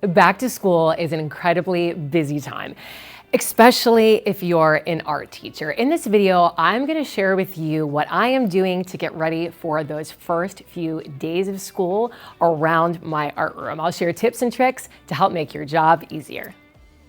Back to school is an incredibly busy time, especially if you're an art teacher. In this video, I'm going to share with you what I am doing to get ready for those first few days of school around my art room. I'll share tips and tricks to help make your job easier.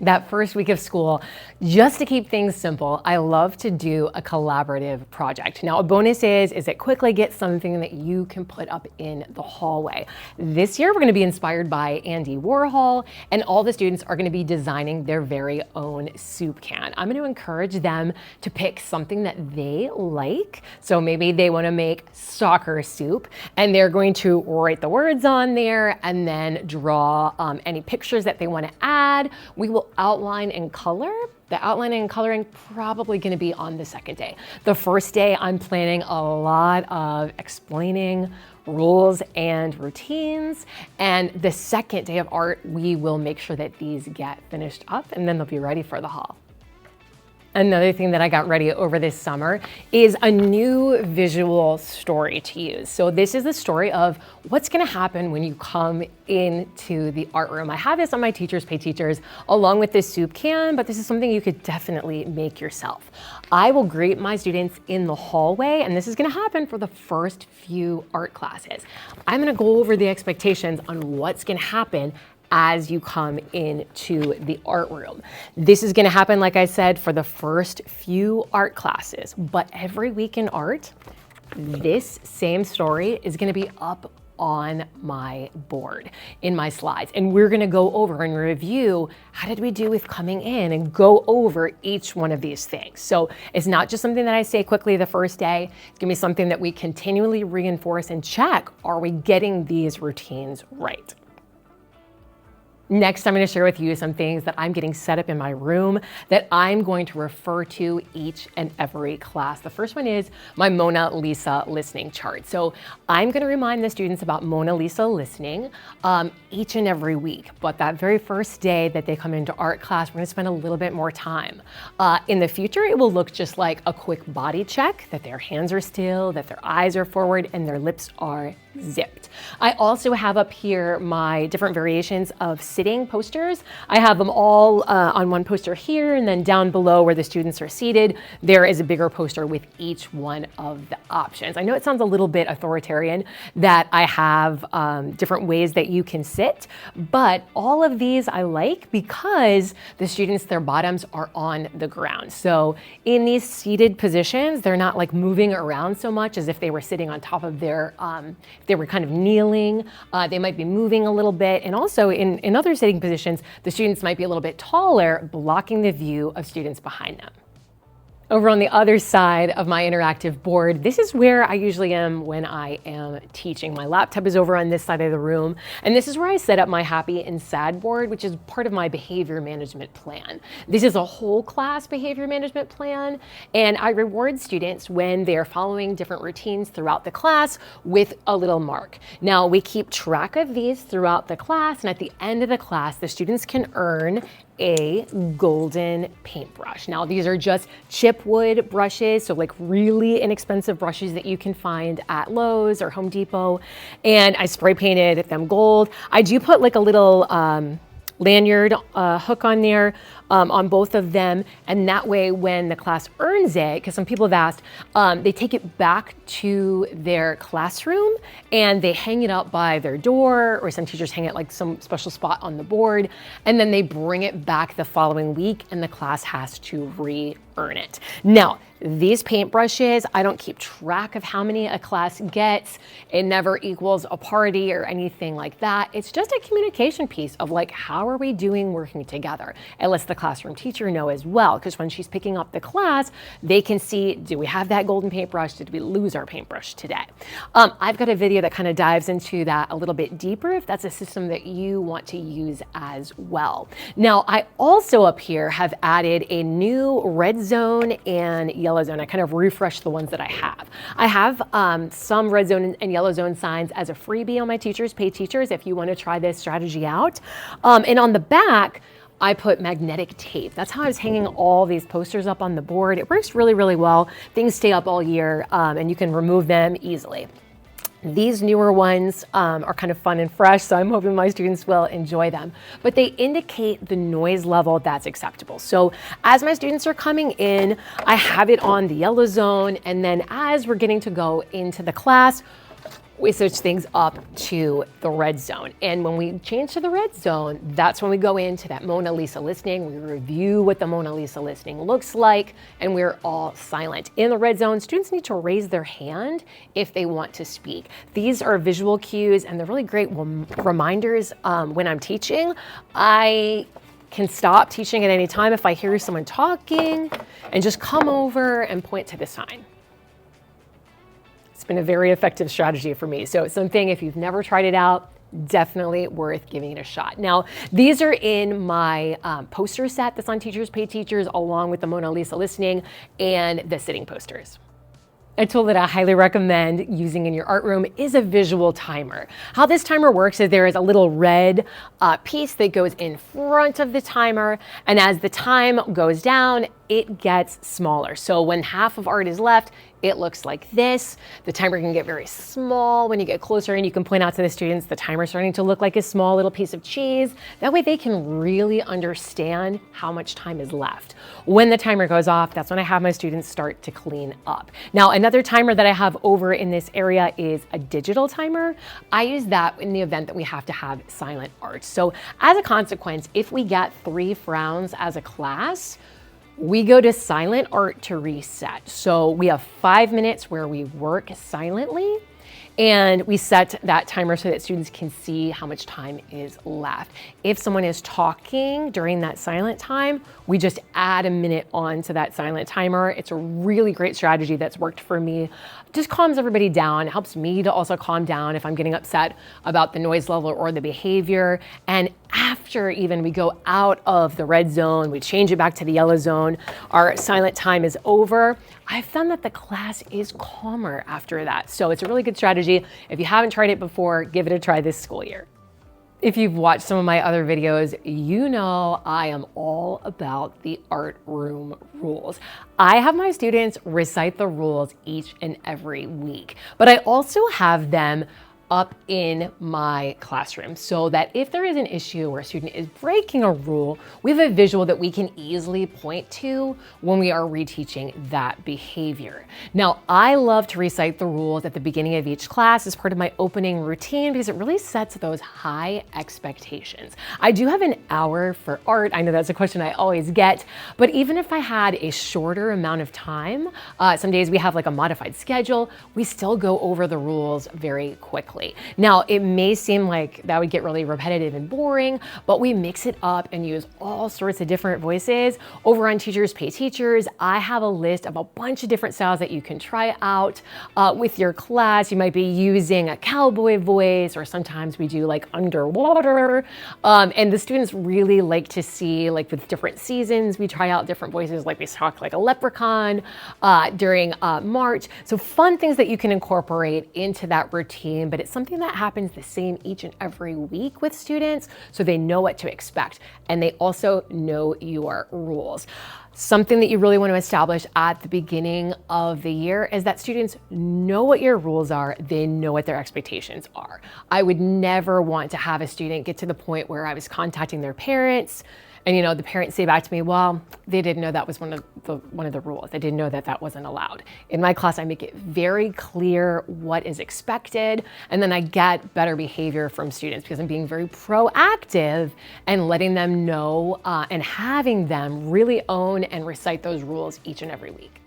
That first week of school, just to keep things simple, I love to do a collaborative project. Now, a bonus is it quickly gets something that you can put up in the hallway. This year, we're going to be inspired by Andy Warhol, and all the students are going to be designing their very own soup can. I'm going to encourage them to pick something that they like. So maybe they want to make soccer soup, and they're going to write the words on there and then draw any pictures that they want to add. We will outline and color. The outlining and coloring probably going to be on the second day. The first day, I'm planning a lot of explaining rules and routines. And the second day of art, we will make sure that these get finished up and then they'll be ready for the hall. Another thing that I got ready over this summer is a new visual story to use. So this is the story of what's going to happen when you come into the art room. I have this on my Teachers Pay Teachers along with this soup can, but this is something you could definitely make yourself. I will greet my students in the hallway, and this is going to happen for the first few art classes. I'm going to go over the expectations on what's going to happen as you come into the art room. This is going to happen, like I said, for the first few art classes, but every week in art, this same story is going to be up on my board in my slides. And we're going to go over and review how did we do with coming in and go over each one of these things. So it's not just something that I say quickly the first day. It's going to be something that we continually reinforce and check. Are we getting these routines right? Next, I'm going to share with you some things that I'm getting set up in my room that I'm going to refer to each and every class. The first one is my Mona Lisa listening chart. So I'm going to remind the students about Mona Lisa listening each and every week. But that very first day that they come into art class, we're going to spend a little bit more time. In the future, it will look just like a quick body check, that their hands are still, that their eyes are forward, and their lips are zipped. I also have up here my different variations of sitting posters. I have them all on one poster here, and then down below where the students are seated, there is a bigger poster with each one of the options. I know it sounds a little bit authoritarian that I have different ways that you can sit, but all of these I like because the students, their bottoms are on the ground. So in these seated positions, they're not like moving around so much as if they were sitting on top of their, they were kind of kneeling, they might be moving a little bit. And also in other sitting positions, the students might be a little bit taller, blocking the view of students behind them. Over on the other side of my interactive board, this is where I usually am when I am teaching. My laptop is over on this side of the room, and this is where I set up my happy and sad board, which is part of my behavior management plan. This is a whole class behavior management plan, and I reward students when they're following different routines throughout the class with a little mark. Now, we keep track of these throughout the class, and at the end of the class, the students can earn a golden paintbrush. Now, these are just chipwood brushes, so like really inexpensive brushes that you can find at Lowe's or Home Depot. And I spray painted them gold. I do put like a little lanyard hook on there on both of them, and that way when the class earns it, because some people have asked, they take it back to their classroom and they hang it up by their door, or some teachers hang it like some special spot on the board, and then they bring it back the following week and the class has to re-earn it. Now, these paintbrushes, I don't keep track of how many a class gets. It never equals a party or anything like that. It's just a communication piece of like, how are we doing working together? It lets the classroom teacher know as well, because when she's picking up the class, they can see, do we have that golden paintbrush? Did we lose our paintbrush today? I've got a video that kind of dives into that a little bit deeper if that's a system that you want to use as well. Now, I also up here have added a new red zone and yellow zone. I kind of refreshed the ones that I have. I have some red zone and yellow zone signs as a freebie on my Teachers Pay Teachers if you want to try this strategy out. And on the back, I put magnetic tape. That's how I was hanging all these posters up on the board. It works really, really well. Things stay up all year and you can remove them easily. These newer ones are kind of fun and fresh, so I'm hoping my students will enjoy them. But they indicate the noise level that's acceptable. So as my students are coming in, I have it on the yellow zone, and then as we're getting to go into the class, we switch things up to the red zone. And when we change to the red zone, that's when we go into that Mona Lisa listening. We review what the Mona Lisa listening looks like, and we're all silent. In the red zone, students need to raise their hand if they want to speak. These are visual cues, and they're really great reminders when I'm teaching. I can stop teaching at any time if I hear someone talking and just come over and point to the sign. It's been a very effective strategy for me. So it's something, if you've never tried it out, definitely worth giving it a shot. Now, these are in my poster set that's on Teachers Pay Teachers, along with the Mona Lisa listening and the sitting posters. A tool that I highly recommend using in your art room is a visual timer. How this timer works is there is a little red piece that goes in front of the timer, and as the time goes down, it gets smaller. So when half of art is left, it looks like this. The timer can get very small when you get closer, and you can point out to the students the timer's starting to look like a small little piece of cheese. That way they can really understand how much time is left. When the timer goes off, that's when I have my students start to clean up. Now, another timer that I have over in this area is a digital timer. I use that in the event that we have to have silent art. So as a consequence, if we get 3 frowns as a class, we go to silent art to reset. So we have 5 minutes where we work silently, and we set that timer so that students can see how much time is left. If someone is talking during that silent time, we just add a minute on to that silent timer. It's a really great strategy that's worked for me. Just calms everybody down. It helps me to also calm down if I'm getting upset about the noise level or the behavior. And after even we go out of the red zone, we change it back to the yellow zone, our silent time is over, I've found that the class is calmer after that. So it's a really good strategy. If you haven't tried it before, give it a try this school year. If you've watched some of my other videos, you know I am all about the art room rules. I have my students recite the rules each and every week, but I also have them up in my classroom so that if there is an issue where a student is breaking a rule, we have a visual that we can easily point to when we are reteaching that behavior. Now, I love to recite the rules at the beginning of each class as part of my opening routine because it really sets those high expectations. I do have an hour for art. I know that's a question I always get, but even if I had a shorter amount of time, some days we have like a modified schedule, we still go over the rules very quickly. Now, it may seem like that would get really repetitive and boring, but we mix it up and use all sorts of different voices. Over on Teachers Pay Teachers, I have a list of a bunch of different styles that you can try out with your class. You might be using a cowboy voice, or sometimes we do like underwater. And the students really like to see, like with different seasons, we try out different voices, like we talk like a leprechaun during March. So fun things that you can incorporate into that routine, but it's something that happens the same each and every week with students, so they know what to expect, and they also know your rules. Something that you really want to establish at the beginning of the year is that students know what your rules are, they know what their expectations are. I would never want to have a student get to the point where I was contacting their parents and the parents say back to me, well, they didn't know that was one of the rules. They didn't know that that wasn't allowed. In my class, I make it very clear what is expected, and then I get better behavior from students because I'm being very proactive and letting them know and having them really own and recite those rules each and every week.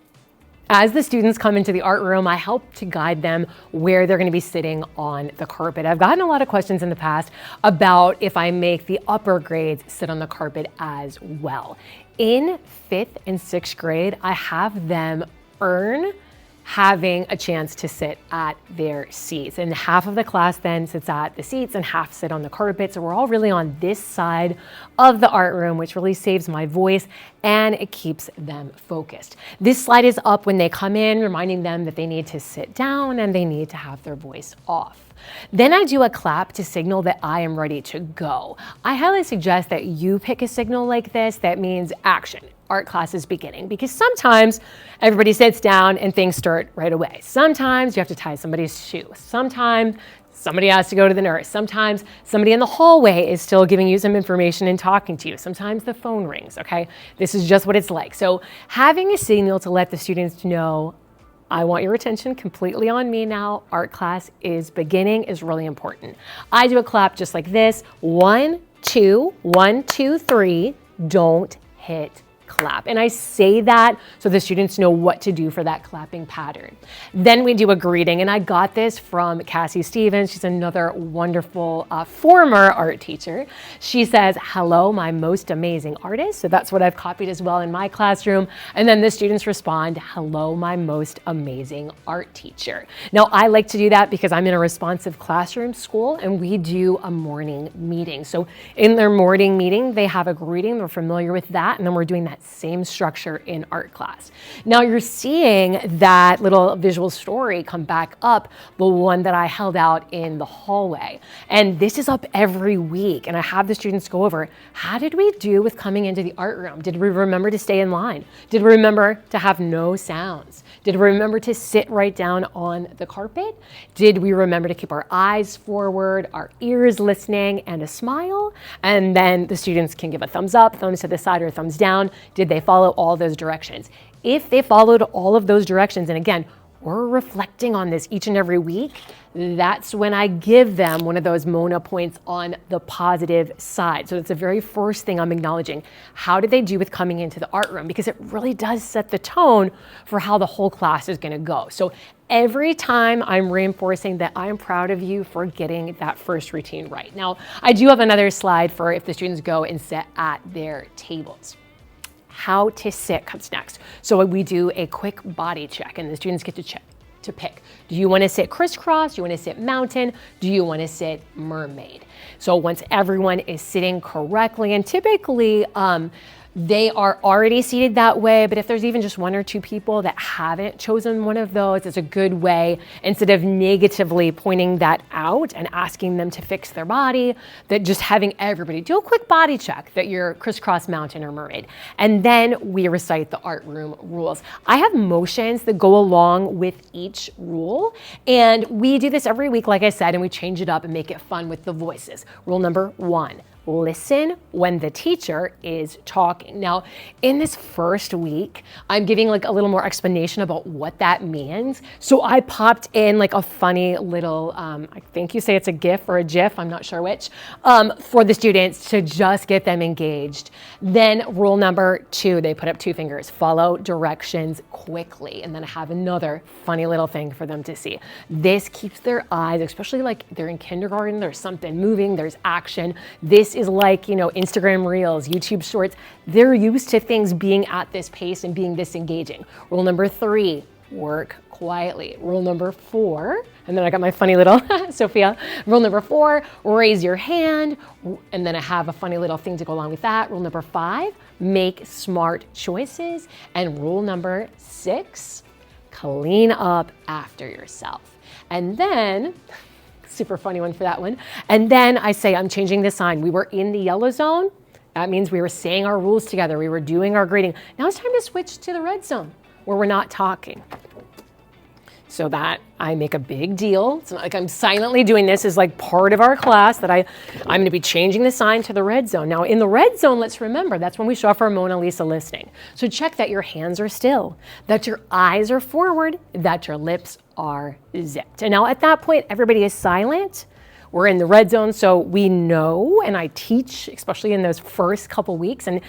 As the students come into the art room, I help to guide them where they're going to be sitting on the carpet. I've gotten a lot of questions in the past about if I make the upper grades sit on the carpet as well. In 5th and 6th grade, I have them earn having a chance to sit at their seats. And half of the class then sits at the seats and half sit on the carpet. So we're all really on this side of the art room, which really saves my voice and it keeps them focused. This slide is up when they come in, reminding them that they need to sit down and they need to have their voice off. Then I do a clap to signal that I am ready to go. I highly suggest that you pick a signal like this that means action. art class is beginning, because sometimes everybody sits down and things start right away. Sometimes you have to tie somebody's shoe. Sometimes somebody has to go to the nurse. Sometimes somebody in the hallway is still giving you some information and talking to you. Sometimes the phone rings, okay? This is just what it's like. So having a signal to let the students know, I want your attention completely on me now. Art class is beginning is really important. I do a clap just like this. 1, 2, 1, 2, 3. Don't hit clap. And I say that so the students know what to do for that clapping pattern. Then we do a greeting, and I got this from Cassie Stevens. She's another wonderful former art teacher. She says, hello, my most amazing artist. So that's what I've copied as well in my classroom. And then the students respond, hello, my most amazing art teacher. Now, I like to do that because I'm in a responsive classroom school, and we do a morning meeting. So in their morning meeting, they have a greeting. They're familiar with that. And then we're doing that same structure in art class. Now you're seeing that little visual story come back up, the one that I held out in the hallway. And this is up every week. And I have the students go over, how did we do with coming into the art room? Did we remember to stay in line? Did we remember to have no sounds? Did we remember to sit right down on the carpet? Did we remember to keep our eyes forward, our ears listening, and a smile? And then the students can give a thumbs up, thumbs to the side, or thumbs down. Did they follow all those directions? If they followed all of those directions, and again, we're reflecting on this each and every week, that's when I give them one of those Mona points on the positive side. So that's the very first thing I'm acknowledging. How did they do with coming into the art room? Because it really does set the tone for how the whole class is going to go. So every time I'm reinforcing that I'm proud of you for getting that first routine right. Now, I do have another slide for if the students go and sit at their tables. How to sit comes next. So we do a quick body check, and the students get to pick. Do you want to sit crisscross? Do you want to sit mountain? Do you want to sit mermaid? So once everyone is sitting correctly, and typically they are already seated that way, but if there's even just one or two people that haven't chosen one of those, it's a good way, instead of negatively pointing that out and asking them to fix their body, that just having everybody do a quick body check that you're crisscross, mountain, or mermaid. And then we recite the art room rules. I have motions that go along with each rule, and we do this every week, like I said, and we change it up and make it fun with the voices. Rule number 1. Listen when the teacher is talking. Now, in this first week, I'm giving like a little more explanation about what that means. So I popped in like a funny little, I think you say it's a GIF or a GIF, I'm not sure which, for the students to just get them engaged. Then rule number 2, they put up 2 fingers, follow directions quickly. And then I have another funny little thing for them to see. This keeps their eyes, especially like they're in kindergarten, there's something moving, there's action. This is like, Instagram Reels, YouTube Shorts. They're used to things being at this pace and being this engaging. Rule number 3, work quietly. Rule number 4, and then I got my funny little Sophia. Rule number 4, raise your hand. And then I have a funny little thing to go along with that. Rule number 5, make smart choices. And rule number 6, clean up after yourself. And then, super funny one for that one. And then I say, I'm changing the sign. We were in the yellow zone. That means we were saying our rules together. We were doing our greeting. Now it's time to switch to the red zone where we're not talking. So that I make a big deal. It's not like I'm silently doing this as like part of our class that I'm going to be changing the sign to the red zone. Now in the red zone, let's remember, that's when we show off our Mona Lisa listening. So check that your hands are still, that your eyes are forward, that your lips are zipped. And now at that point, everybody is silent. We're in the red zone, so we know, and I teach, especially in those first couple weeks, and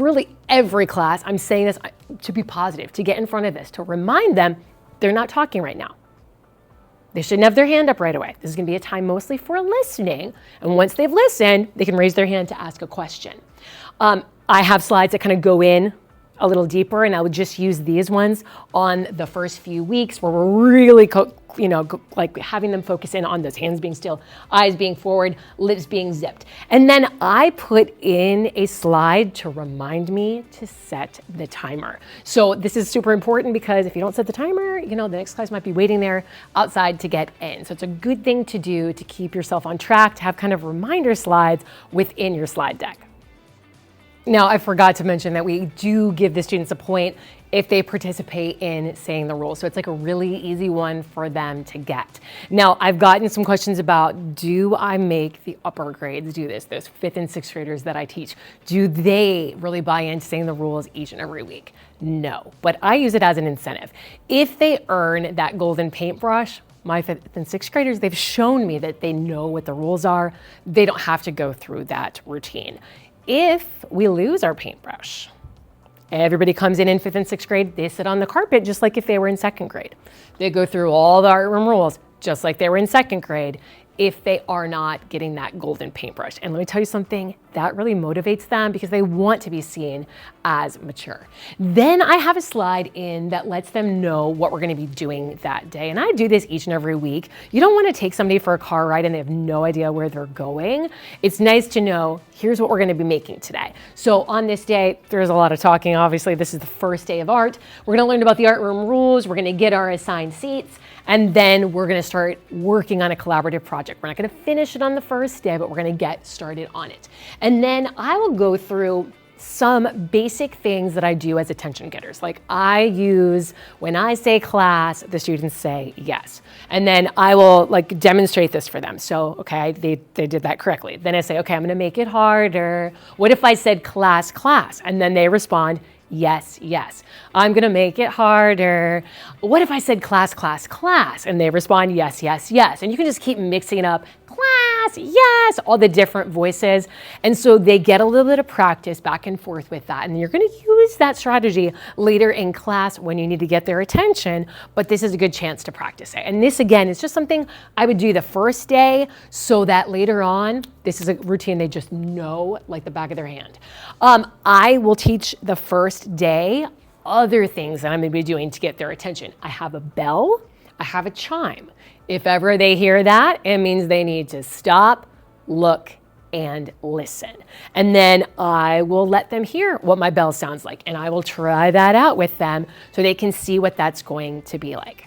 really every class, I'm saying this to be positive, to get in front of this, to remind them they're not talking right now. They shouldn't have their hand up right away. This is going to be a time mostly for listening. And once they've listened, they can raise their hand to ask a question. I have slides that kind of go in a little deeper, and I would just use these ones on the first few weeks where we're really, like having them focus in on those hands being still, eyes being forward, lips being zipped. And then I put in a slide to remind me to set the timer. So this is super important because if you don't set the timer, the next class might be waiting there outside to get in. So it's a good thing to do to keep yourself on track, to have kind of reminder slides within your slide deck. Now, I forgot to mention that we do give the students a point if they participate in saying the rules. So it's like a really easy one for them to get. Now, I've gotten some questions about, do I make the upper grades do this? Those 5th and 6th graders that I teach, do they really buy into saying the rules each and every week? No, but I use it as an incentive. If they earn that golden paintbrush, my 5th and 6th graders, they've shown me that they know what the rules are. They don't have to go through that routine. If we lose our paintbrush, everybody comes in 5th and 6th grade, they sit on the carpet just like if they were in 2nd grade. They go through all the art room rules just like they were in 2nd grade if they are not getting that golden paintbrush. And let me tell you something, that really motivates them because they want to be seen as mature. Then I have a slide in that lets them know what we're gonna be doing that day. And I do this each and every week. You don't wanna take somebody for a car ride and they have no idea where they're going. It's nice to know, here's what we're gonna be making today. So on this day, there's a lot of talking, obviously. This is the first day of art. We're gonna learn about the art room rules. We're gonna get our assigned seats. And then we're gonna start working on a collaborative project. We're not gonna finish it on the first day, but we're gonna get started on it. And then I will go through some basic things that I do as attention getters. Like I use, when I say class, the students say yes. And then I will like demonstrate this for them. So, okay, they did that correctly. Then I say, okay, I'm gonna make it harder. What if I said class, class? And then they respond, yes, yes. I'm gonna make it harder. What if I said class, class, class? And they respond, yes, yes, yes. And you can just keep mixing up class, yes, all the different voices. And so they get a little bit of practice back and forth with that. And you're gonna use that strategy later in class when you need to get their attention, but this is a good chance to practice it. And this again is just something I would do the first day so that later on, this is a routine they just know like the back of their hand. I will teach the first day other things that I'm gonna be doing to get their attention. I have a bell, I have a chime. If ever they hear that, it means they need to stop, look, and listen. And then I will let them hear what my bell sounds like, and I will try that out with them so they can see what that's going to be like.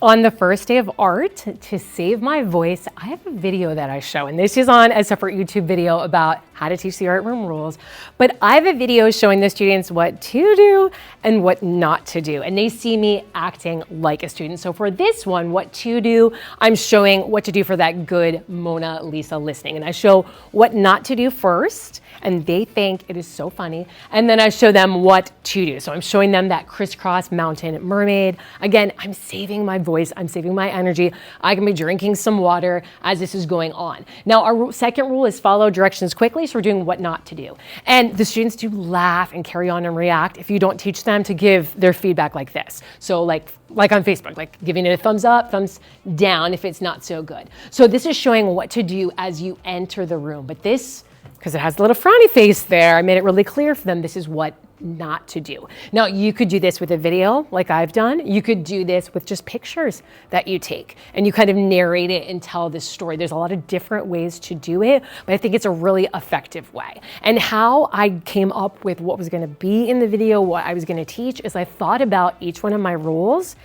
On the first day of art, to save my voice, I have a video that I show, and this is on a separate YouTube video about how to teach the art room rules, but I have a video showing the students what to do and what not to do, and they see me acting like a student. So for this one, what to do, I'm showing what to do for that good Mona Lisa listening, and I show what not to do first, and they think it is so funny, and then I show them what to do. So I'm showing them that crisscross mountain mermaid. Again, I'm saving my voice, I'm saving my energy. I can be drinking some water as this is going on. Now, our second rule is follow directions quickly, so we're doing what not to do. And the students do laugh and carry on and react if you don't teach them to give their feedback like this. So like on Facebook, like giving it a thumbs up, thumbs down if it's not so good. So this is showing what to do as you enter the room. But this, because it has a little frowny face there, I made it really clear for them, this is what not to do. Now, you could do this with a video like I've done. You could do this with just pictures that you take and you kind of narrate it and tell this story. There's a lot of different ways to do it, but I think it's a really effective way. And how I came up with what was going to be in the video, what I was going to teach, is I thought about each one of my rules.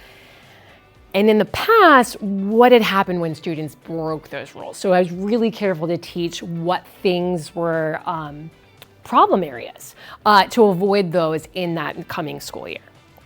And in the past, what had happened when students broke those rules. So I was really careful to teach what things were problem areas to avoid those in that coming school year.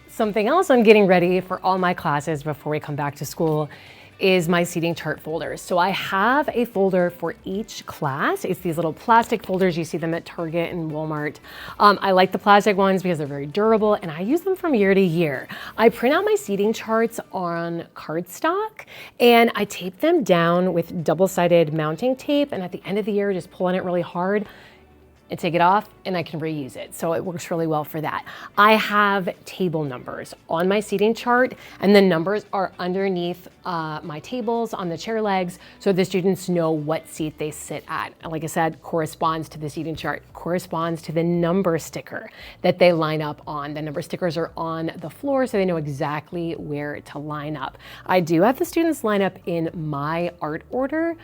Something else I'm getting ready for all my classes before we come back to school is my seating chart folders. So I have a folder for each class. It's these little plastic folders. You see them at Target and Walmart. I like the plastic ones because they're very durable and I use them from year to year. I print out my seating charts on cardstock and I tape them down with double-sided mounting tape, and at the end of the year, just pull on it really hard and take it off and I can reuse it. So it works really well for that. I have table numbers on my seating chart, and the numbers are underneath my tables on the chair legs so the students know what seat they sit at. And like I said, corresponds to the seating chart, corresponds to the number sticker that they line up on. The number stickers are on the floor so they know exactly where to line up. I do have the students line up in my art order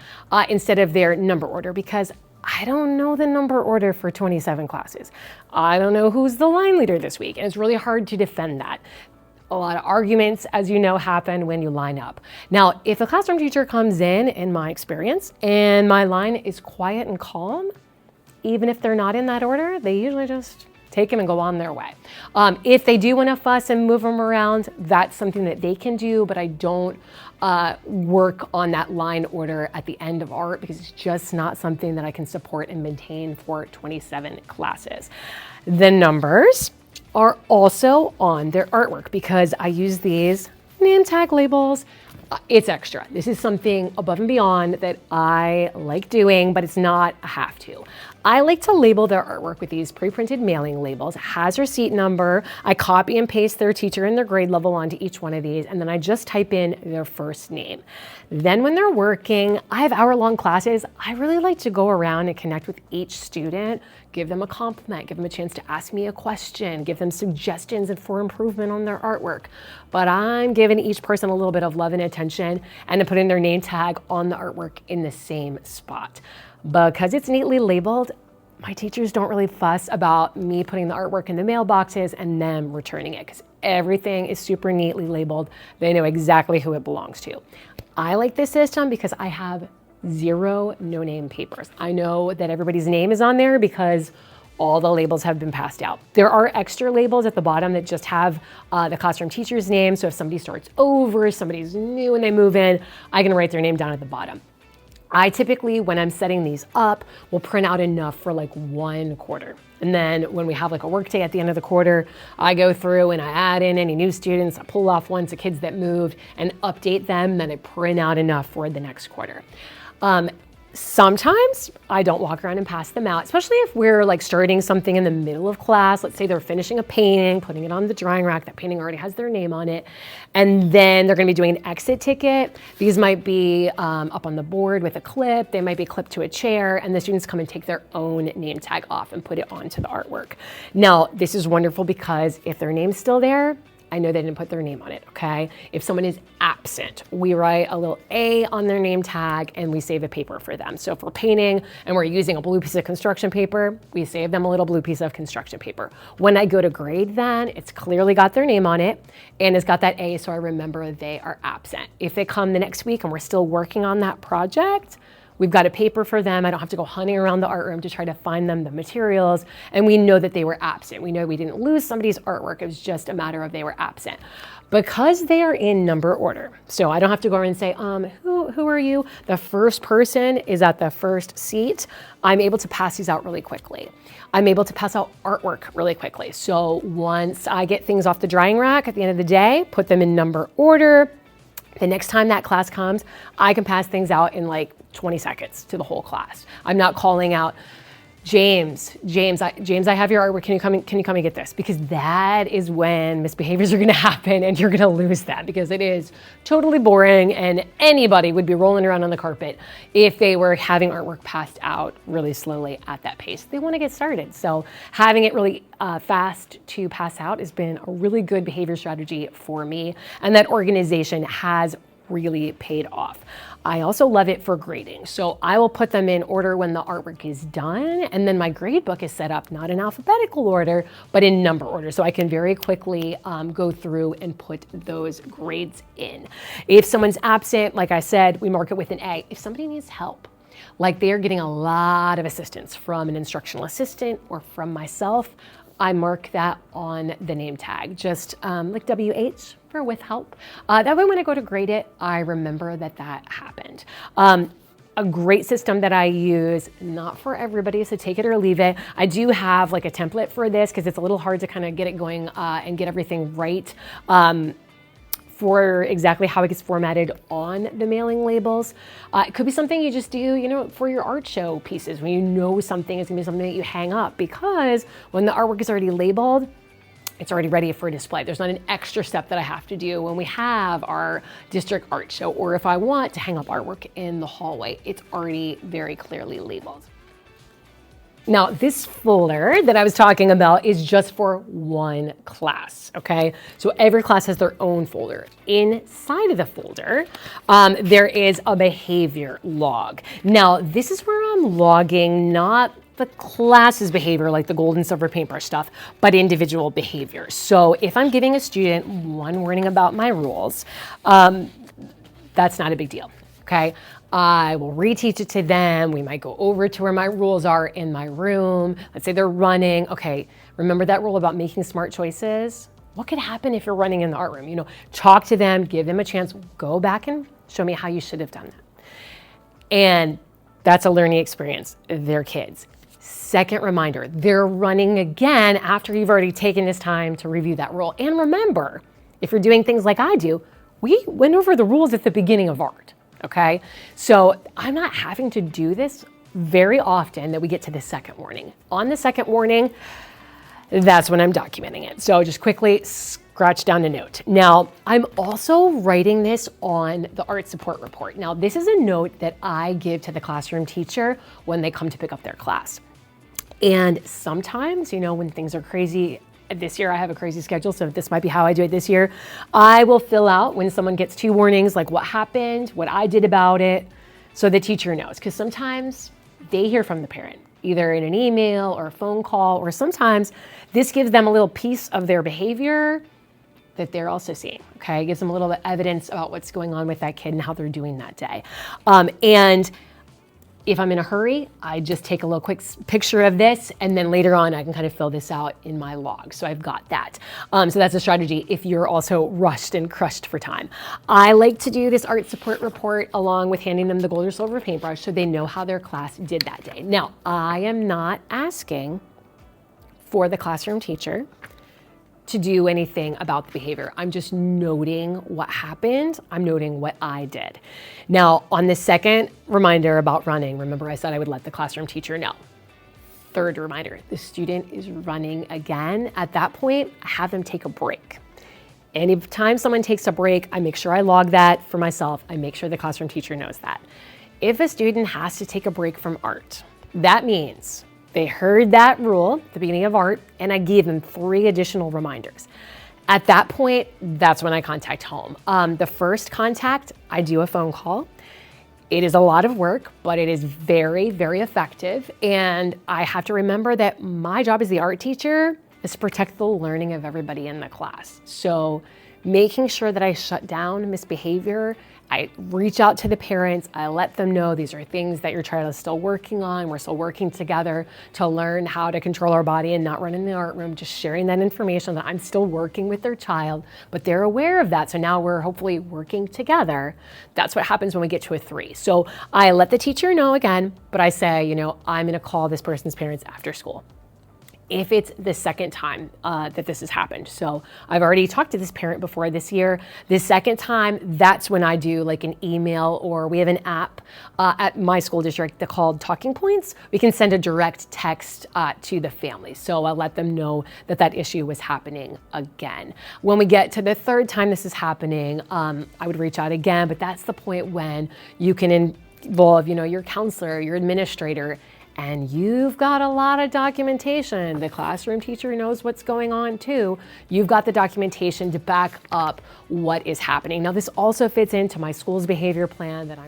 instead of their number order because I don't know the number order for 27 classes. I don't know who's the line leader this week, and it's really hard to defend that. A lot of arguments, as you know, happen when you line up. Now, if a classroom teacher comes in my experience, and my line is quiet and calm, even if they're not in that order, they usually just take them and go on their way. If they do want to fuss and move them around, that's something that they can do, but I don't work on that line order at the end of art because it's just not something that I can support and maintain for 27 classes. The numbers are also on their artwork because I use these name tag labels. It's extra. This is something above and beyond that I like doing, but it's not a have to. I like to label their artwork with these pre-printed mailing labels. It has receipt number. I copy and paste their teacher and their grade level onto each one of these, and then I just type in their first name. Then when they're working, I have hour-long classes. I really like to go around and connect with each student, give them a compliment, give them a chance to ask me a question, give them suggestions for improvement on their artwork. But I'm giving each person a little bit of love and attention and then putting their name tag on the artwork in the same spot. Because it's neatly labeled, my teachers don't really fuss about me putting the artwork in the mailboxes and them returning it because everything is super neatly labeled. They know exactly who it belongs to. I like this system because I have 0 no-name papers. I know that everybody's name is on there because all the labels have been passed out. There are extra labels at the bottom that just have the classroom teacher's name. So if somebody starts over, somebody's new and they move in, I can write their name down at the bottom. I typically, when I'm setting these up, will print out enough for like 1 quarter. And then when we have like a work day at the end of the quarter, I go through and I add in any new students, I pull off ones of kids that moved and update them, then I print out enough for the next quarter. Sometimes I don't walk around and pass them out, especially if we're like starting something in the middle of class. Let's say they're finishing a painting, putting it on the drying rack. That painting already has their name on it. And then they're going to be doing an exit ticket. These might be up on the board with a clip. They might be clipped to a chair, and the students come and take their own name tag off and put it onto the artwork. Now, this is wonderful because if their name's still there, I know they didn't put their name on it, okay? If someone is absent, we write a little A on their name tag and we save a paper for them. So if we're painting and we're using a blue piece of construction paper, we save them a little blue piece of construction paper. When I go to grade then, it's clearly got their name on it and it's got that A, so I remember they are absent. If they come the next week and we're still working on that project, we've got a paper for them. I don't have to go hunting around the art room to try to find them the materials. And we know that they were absent. We know we didn't lose somebody's artwork. It was just a matter of they were absent. Because they are in number order, so I don't have to go around and say, who are you? The first person is at the first seat. I'm able to pass these out really quickly. I'm able to pass out artwork really quickly. So once I get things off the drying rack at the end of the day, put them in number order, the next time that class comes, I can pass things out in like 20 seconds to the whole class. I'm not calling out, James, I have your artwork. Can you come and get this? Because that is when misbehaviors are going to happen and you're going to lose that because it is totally boring and anybody would be rolling around on the carpet if they were having artwork passed out really slowly at that pace. They want to get started. So having it really fast to pass out has been a really good behavior strategy for me, and that organization has really paid off. I also love it for grading. So I will put them in order when the artwork is done, and then my grade book is set up not in alphabetical order, but in number order. So I can very quickly go through and put those grades in. If someone's absent, like I said, we mark it with an A. If somebody needs help, like they're getting a lot of assistance from an instructional assistant or from myself, I mark that on the name tag, just like WH for with help. That way when I go to grade it, I remember that that happened. A great system that I use, not for everybody, so take it or leave it. I do have like a template for this because it's a little hard to kind of get it going and get everything right. For exactly how it gets formatted on the mailing labels. It could be something you just do, for your art show pieces when you know something is gonna be something that you hang up, because when the artwork is already labeled, it's already ready for display. There's not an extra step that I have to do when we have our district art show, or if I want to hang up artwork in the hallway, it's already very clearly labeled. Now, this folder that I was talking about is just for one class, okay? So every class has their own folder. Inside of the folder, there is a behavior log. Now, this is where I'm logging not the class's behavior, like the gold and silver paintbrush stuff, but individual behavior. So if I'm giving a student one warning about my rules, that's not a big deal, okay? I will reteach it to them. We might go over to where my rules are in my room. Let's say they're running. Okay, remember that rule about making smart choices? What could happen if you're running in the art room? You know, talk to them, give them a chance, go back and show me how you should have done that. And that's a learning experience. They're kids. Second reminder, they're running again after you've already taken this time to review that rule. And remember, if you're doing things like I do, we went over the rules at the beginning of art, okay? So I'm not having to do this very often that we get to the second warning. On the second warning, that's when I'm documenting it. So just quickly scratch down a note. Now, I'm also writing this on the art support report. Now, this is a note that I give to the classroom teacher when they come to pick up their class. And sometimes, you know, when things are crazy, this year I have a crazy schedule, so this might be how I do it this year. I will fill out when someone gets 2 warnings, like what happened, what I did about it, so the teacher knows. Because sometimes they hear from the parent, either in an email or a phone call, or sometimes this gives them a little piece of their behavior that they're also seeing, okay? It gives them a little bit of evidence about what's going on with that kid and how they're doing that day. And if I'm in a hurry, I just take a little quick picture of this, and then later on I can kind of fill this out in my log. So I've got that. So that's a strategy if you're also rushed and crushed for time. I like to do this art support report along with handing them the gold or silver paintbrush so they know how their class did that day. Now, I am not asking for the classroom teacher to do anything about the behavior. I'm just noting what happened. I'm noting what I did. Now, on the second reminder about running, remember I said I would let the classroom teacher know. Third reminder, the student is running again. At that point, I have them take a break. Anytime someone takes a break, I make sure I log that for myself. I make sure the classroom teacher knows that. If a student has to take a break from art, that means they heard that rule at the beginning of art, and I gave them 3 additional reminders. At that point, that's when I contact home. The first contact, I do a phone call. It is a lot of work, but it is very, very effective. And I have to remember that my job as the art teacher is to protect the learning of everybody in the class. So making sure that I shut down misbehavior, I reach out to the parents, I let them know these are things that your child is still working on. We're still working together to learn how to control our body and not run in the art room, just sharing that information that I'm still working with their child, but they're aware of that. So now we're hopefully working together. That's what happens when we get to a 3. So I let the teacher know again, but I say, you know, I'm gonna call this person's parents after school if it's the second time that this has happened. So I've already talked to this parent before this year. The second time, that's when I do like an email, or we have an app at my school district called Talking Points. We can send a direct text to the family. So I'll let them know that that issue was happening again. When we get to the third time this is happening, I would reach out again, but that's the point when you can involve, you know, your counselor, your administrator, and you've got a lot of documentation. The classroom teacher knows what's going on too. You've got the documentation to back up what is happening. Now, this also fits into my school's behavior plan that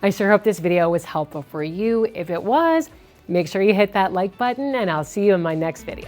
I sure hope this video was helpful for you. If it was, make sure you hit that like button, and I'll see you in my next video.